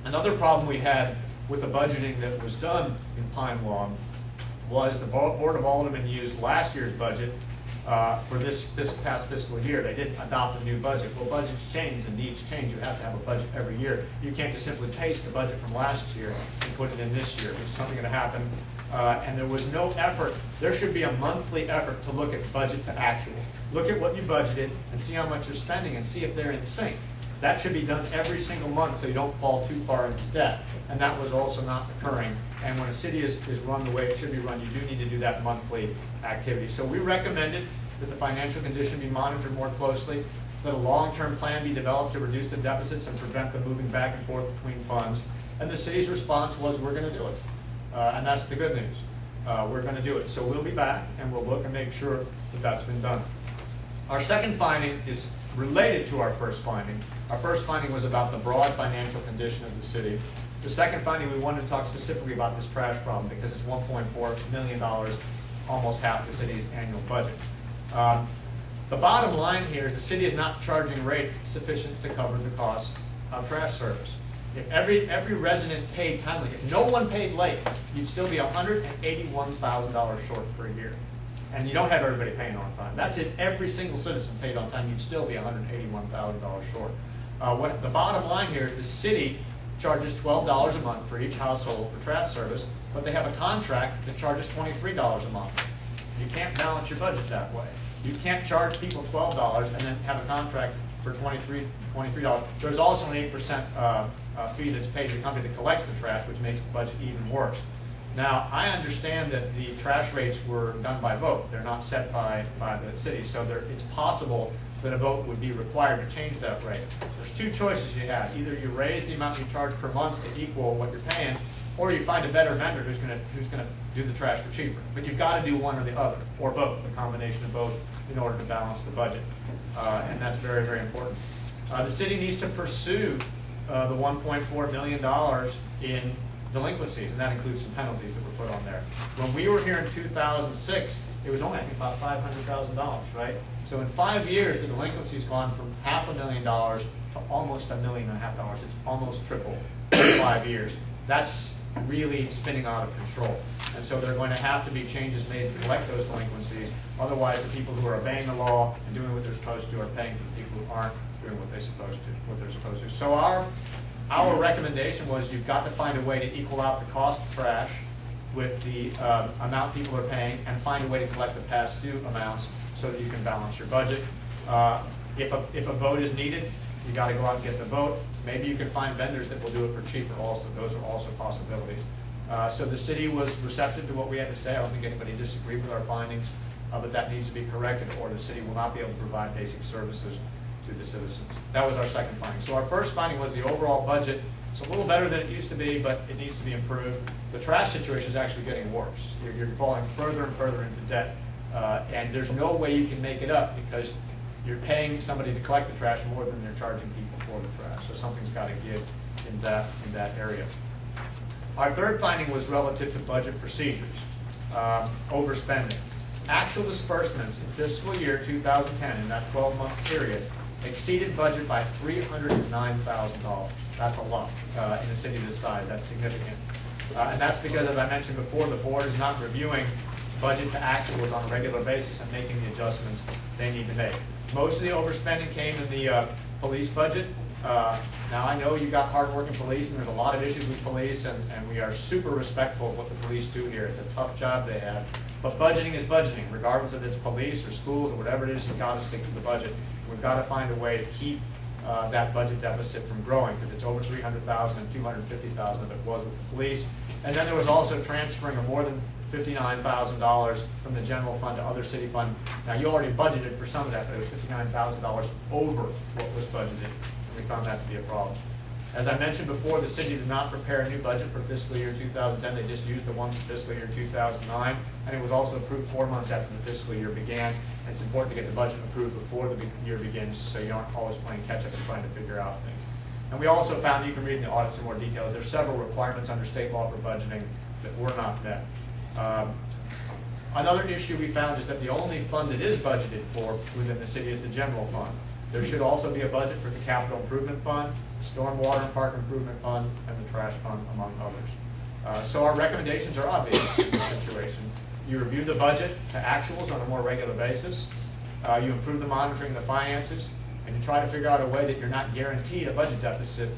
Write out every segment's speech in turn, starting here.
Another problem we had with the budgeting that was done in Pine Lawn was the Board of Aldermen used last year's budget for this past fiscal year. They didn't adopt a new budget. Well, budgets change and needs change. You have to have a budget every year. You can't just simply paste the budget from last year and put it in this year, which is something going to happen. And there was no effort. There should be a monthly effort to look at budget to actual. Look at what you budgeted and see how much you're spending and see if they're in sync. That should be done every single month so you don't fall too far into debt. And that was also not occurring. And when a city is run the way it should be run, you do need to do that monthly activity. So we recommended that the financial condition be monitored more closely, that a long-term plan be developed to reduce the deficits and prevent the moving back and forth between funds. And the city's response was, we're going to do it. And that's the good news. We're going to do it. So we'll be back and we'll look and make sure that that's been done. Our second finding is related to our first finding. Our first finding was about the broad financial condition of the city. The second finding, we wanted to talk specifically about this trash problem because it's $1.4 million, almost half the city's annual budget. The bottom line here is the city is not charging rates sufficient to cover the cost of trash service. If every resident paid timely, if no one paid late, you'd still be $181,000 short per year. And you don't have everybody paying on time. That's it. Every single citizen paid on time, you'd still be $181,000 short. What the bottom line here is the city charges $12 a month for each household for trash service, but they have a contract that charges $23 a month. You can't balance your budget that way. You can't charge people $12 and then have a contract for $23. There's also an 8% fee that's paid to the company that collects the trash, which makes the budget even worse. Now, I understand that the trash rates were done by vote. They're not set by the city, so it's possible that a vote would be required to change that rate. There's two choices you have. Either you raise the amount you charge per month to equal what you're paying, or you find a better vendor who's going to do the trash for cheaper. But you've got to do one or the other, or both, a combination of both, in order to balance the budget. And that's very, very important. The city needs to pursue the $1.4 million in delinquencies, and that includes some penalties that were put on there. When we were here in 2006, it was only, I think, about $500,000, right? So in 5 years, the delinquency's gone from $500,000 to almost $1.5 million. It's almost tripled in 5 years. That's really spinning out of control. And so there are going to have to be changes made to collect those delinquencies. Otherwise, the people who are obeying the law and doing what they're supposed to are paying for the people who aren't doing what they're supposed to. So our recommendation was you've got to find a way to equal out the cost of trash with the amount people are paying and find a way to collect the past due amounts so that you can balance your budget. If a vote is needed, you got to go out and get the vote. Maybe you can find vendors that will do it for cheaper also. Those are also possibilities. So the city was receptive to what we had to say. I don't think anybody disagreed with our findings, but that needs to be corrected or the city will not be able to provide basic services to the citizens. That was our second finding. So our first finding was the overall budget. It's a little better than it used to be, but it needs to be improved. The trash situation is actually getting worse. You're falling further and further into debt, and there's no way you can make it up because you're paying somebody to collect the trash more than you're charging people for the trash. So something's got to give in that area. Our third finding was relative to budget procedures, overspending. Actual disbursements in fiscal year 2010, in that 12-month period, exceeded budget by $309,000. That's a lot in a city this size. That's significant. And that's because, as I mentioned before, the board is not reviewing budget to actuals on a regular basis and making the adjustments they need to make. Most of the overspending came in the police budget. Now, I know you've got hardworking police, and there's a lot of issues with police, and we are super respectful of what the police do here. It's a tough job they have. But budgeting is budgeting. Regardless if it's police or schools or whatever it is, you've got to stick to the budget. We've got to find a way to keep that budget deficit from growing because it's over $300,000 and $250,000 of it was with the police. And then there was also transferring of more than $59,000 from the general fund to other city fund. Now, you already budgeted for some of that, but it was $59,000 over what was budgeted, and we found that to be a problem. As I mentioned before, the city did not prepare a new budget for fiscal year 2010. They just used the one for fiscal year 2009, and it was also approved 4 months after the fiscal year began. And it's important to get the budget approved before the year begins so you aren't always playing catch-up and trying to figure out things. And we also found, you can read in the audits in more details, there's several requirements under state law for budgeting that were not met. Another issue we found is that the only fund that is budgeted for within the city is the general fund. There should also be a budget for the capital improvement fund, the stormwater and park improvement fund, and the trash fund, among others. So our recommendations are obvious in this situation. You review the budget to actuals on a more regular basis. You improve the monitoring of the finances, and you try to figure out a way that you're not guaranteed a budget deficit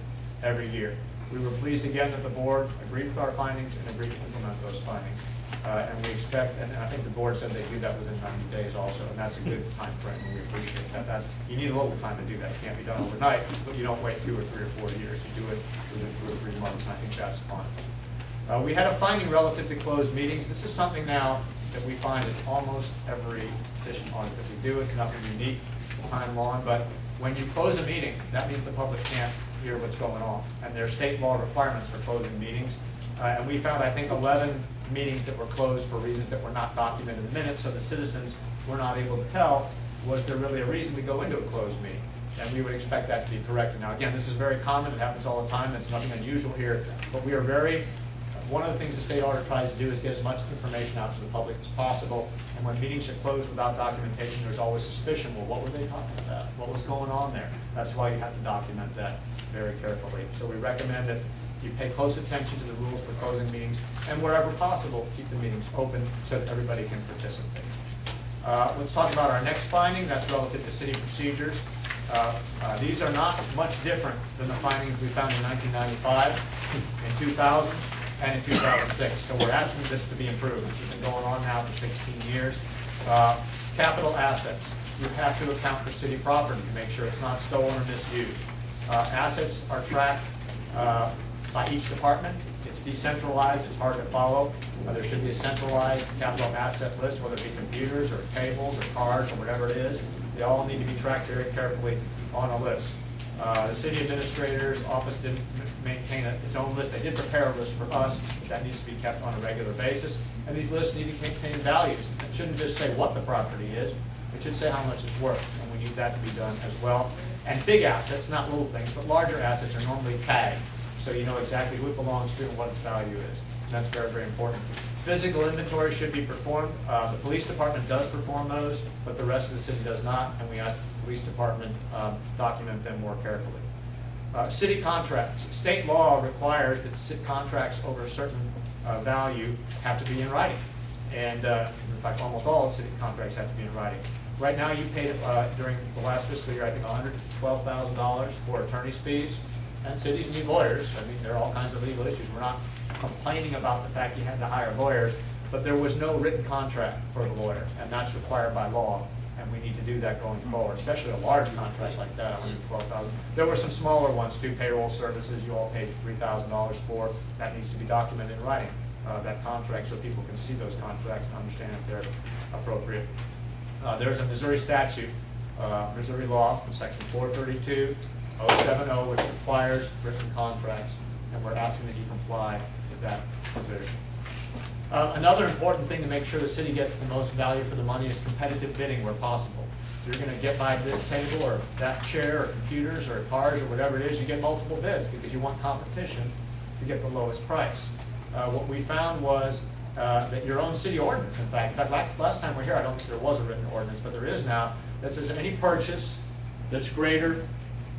every year. We were pleased again that the board agreed with our findings and agreed to implement those findings. And we expect, and I think the board said they do that within 90 days also, and that's a good time frame, and we appreciate that. You need a little time to do that. It can't be done overnight, but you don't wait 2 or 3 or 4 years. You do it within 2 or 3 months, and I think that's fine. We had a finding relative to closed meetings. This is something now that we find in almost every petition audit that we do. It's nothing unique to Pine Lawn, but when you close a meeting, that means the public can't hear what's going on, and there are state law requirements for closing meetings. And we found, I think, 11 meetings that were closed for reasons that were not documented in the minutes, so the citizens were not able to tell, was there really a reason to go into a closed meeting? And we would expect that to be corrected. Now, again, this is very common. It happens all the time. It's nothing unusual here, but we are very, one of the things the state auditor tries to do is get as much information out to the public as possible. And when meetings are closed without documentation, there's always suspicion. Well, what were they talking about? What was going on there? That's why you have to document that very carefully. So we recommend that you pay close attention to the rules for closing meetings, and wherever possible, keep the meetings open so that everybody can participate. Let's talk about our next finding. That's relative to city procedures. These are not much different than the findings we found in 1995, in 2000, and in 2006. So we're asking this to be improved. This has been going on now for 16 years. Capital assets. You have to account for city property to make sure it's not stolen or misused. Assets are tracked by each department. It's decentralized, it's hard to follow. There should be a centralized capital asset list, whether it be computers or tables or cars or whatever it is. They all need to be tracked very carefully on a list. The city administrator's office didn't maintain its own list. They did prepare a list for us, but that needs to be kept on a regular basis. And these lists need to contain values. It shouldn't just say what the property is, it should say how much it's worth, and we need that to be done as well. And big assets, not little things, but larger assets are normally tagged, so you know exactly who it belongs to and what its value is. And that's very, very important. Physical inventory should be performed. The police department does perform those, but the rest of the city does not, and we ask the police department document them more carefully. City contracts. State law requires that city contracts over a certain value have to be in writing. And in fact, almost all city contracts have to be in writing. Right now, you paid, during the last fiscal year, I think $112,000 for attorney's fees. And cities need lawyers. I mean, there are all kinds of legal issues. We're not complaining about the fact you had to hire lawyers, but there was no written contract for the lawyer, and that's required by law. And we need to do that going forward, especially a large contract like that, $112,000. There were some smaller ones too, payroll services. You all paid $3,000 for. That needs to be documented in writing, that contract, so people can see those contracts and understand if they're appropriate. There's a Missouri statute, Missouri law, section 432. 070, which requires written contracts, and we're asking that you comply with that provision. Another important thing to make sure the city gets the most value for the money is competitive bidding where possible. If you're going to get by this table or that chair or computers or cars or whatever it is, you get multiple bids because you want competition to get the lowest price. What we found was that your own city ordinance, in fact, last time we were here, I don't think there was a written ordinance, but there is now, that says any purchase that's greater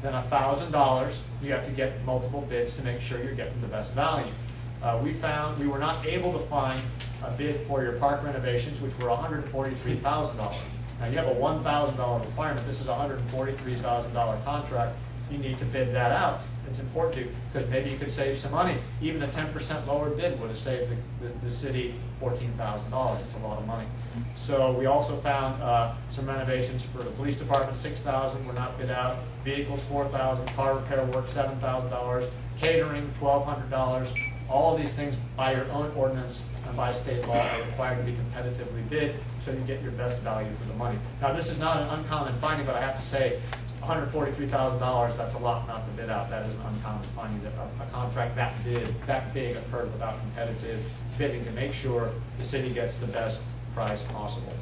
than $1,000, you have to get multiple bids to make sure you're getting the best value. We found we were not able to find a bid for your park renovations, which were $143,000. Now you have a $1,000 requirement. This is a $143,000 contract. You need to bid that out. It's important to, because maybe you could save some money. Even a 10% lower bid would have saved the city $14,000. It's a lot of money. So we also found some renovations for the police department, $6,000 were not bid out. Vehicles, $4,000. Car repair work, $7,000. Catering, $1,200. All of these things by your own ordinance and by state law are required to be competitively bid so you get your best value for the money. Now this is not an uncommon finding, but I have to say $143,000, that's a lot not to bid out. That is an uncommon finding that a contract that big occurred without competitive bidding to make sure the city gets the best price possible.